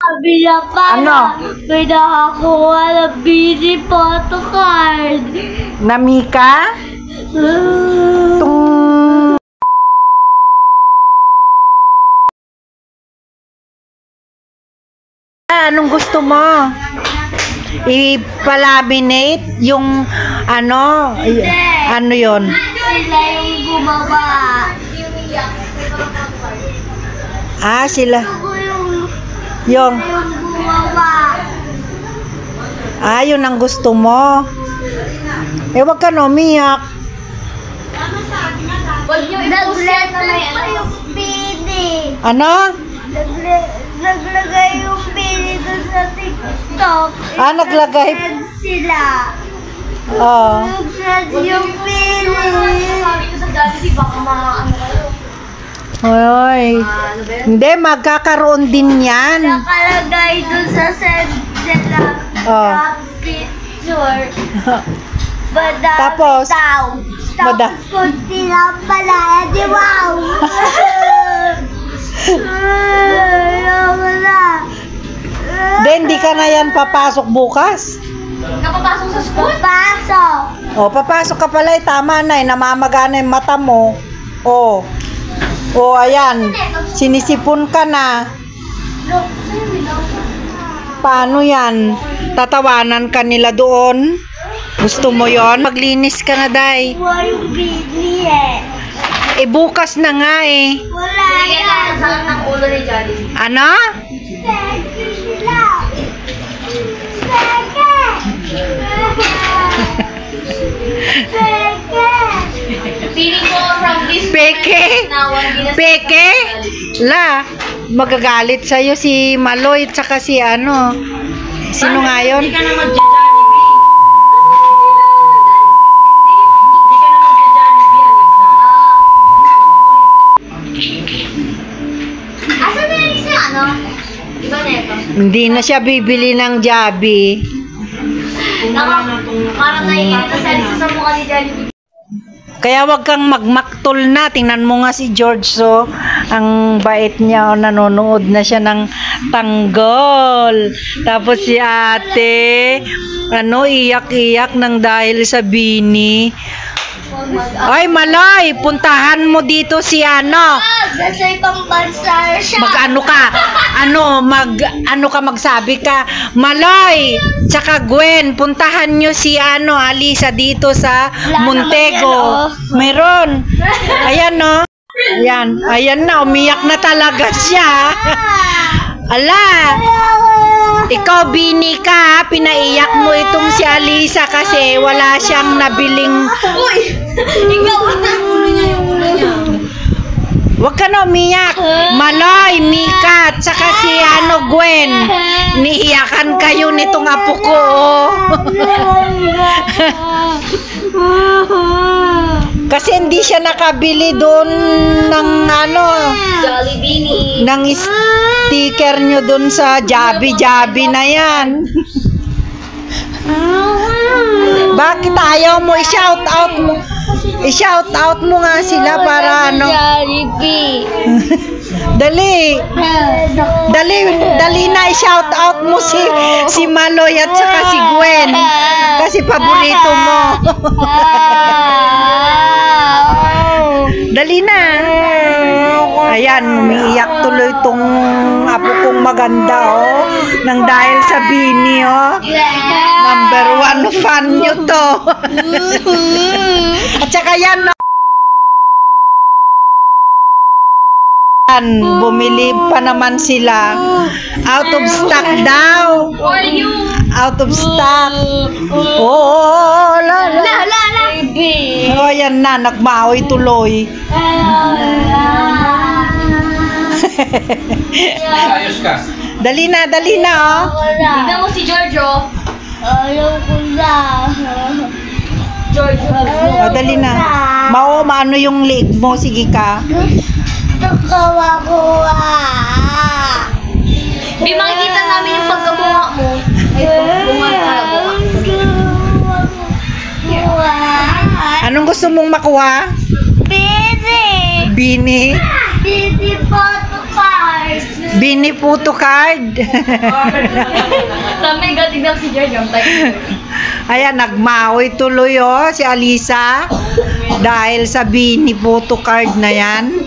Sabi niya pa Ano? may nakakuha ng mini photocard. Na Mika? Tung... Anong gusto mo? I-laminate yung ano? Ano yon? Sila yung gumawa. Ah, sila. Ako yung Yung. gumawa. Ah, yun ang gusto mo. Eh, wag ka na umiyak. Nag-letter pa yung pini. Ano? Naglagay yung pini doon sa TikTok. Ah, naglagay. Nag-send sila. Oh. Nag-send yung pini. Sabi ko sa dati, baka maano kayo. Hoy. Hindi, magkakaroon din yan. Nakalagay doon sa send nila Oh. na picture. Madami Tapos? daw. Mada- Tapos kunti lang pala. Di wow! Ayoko na. Hindi ka na yan papasok bukas. Napapasok sa school? Papasok. O, papasok ka pala. Tama na eh. Namamagana yung mata mo. O. O, ayan. Sinisipon ka na. Paano yan? Tatawanan ka nila doon? Gusto mo yon? Maglinis ka na, Day. Wala yung bini eh. Eh, bukas na nga eh. Wala yan. Sakit ng ulo ni Jollibee. Ano? Seke sila. Seke. Seke. Feeling ko from this Peke? Peke? La, magagalit sa'yo si Maloy at saka si ano. Sino nga yun? Hindi ka na magja-Jollibee. Hindi ka na magja-Jollibee, Alexa. Asa na yung isa, ano? Iba na ito. Hindi na siya bibili ng Jabi. Parang naiinit na sa mukha ni Jollibee. Kaya wag kang magmaktol na. Tingnan mo nga si George, so ang bait niya, nanonood na siya ng tanggol. Tapos si ate, iyak-iyak nang dahil sa bini. Ay, Maloy, puntahan mo dito si ano. Nasa ibang bansa siya. Mag-ano ka? Magsabi ka, Maloy, tsaka Gwen, puntahan nyo si Alisa dito sa Montego. Meron. Ayan, no? Ayan na, umiyak na talaga siya. Ala, ikaw bini ka, pinaiyak mo itong si Alisa kasi wala siyang nabiling. Uy! Ikaw ang ulo niya yung ulo niya. Huwag ka na umiyak. Maloy, Mika, at saka si Gwen. Niiyakan kayo nitong apo ko. Kasi hindi siya nakabili doon ng Jollibee. ng sticker nyo doon sa Jabi na yan. Bakit ayaw mo i-shout out mo? I-shout out mo nga sila para Jollibee. Dali na i-shout out mo si Maloy at saka si Gwen. Kasi paborito mo. Dali na. Ayan, umiiyak tuloy tong apo kong maganda, oh. Nang dahil sa bini, oh. Number 1 fan nyo to. At saka yan, no? Bumili pa naman sila. Out of stock daw. Out of stock. Oh, la. Oh, yan na, nagmaoy tuloy. Ayos ka. Dali na, oh. Tignan mo si Giorgio. Ayaw ko na. Oh, dali na. Maano yung leg mo, sige ka. Nakawakuha. Di makikita namin yung pagkabunga mo. Anong gusto mong makuha? Busy. Bini? Busy photocard. Bini photo card. Sabi nga, tignan si Jojo. Ayan, nagmaoy tuloy si Alisa dahil sa Bini photo card na yan.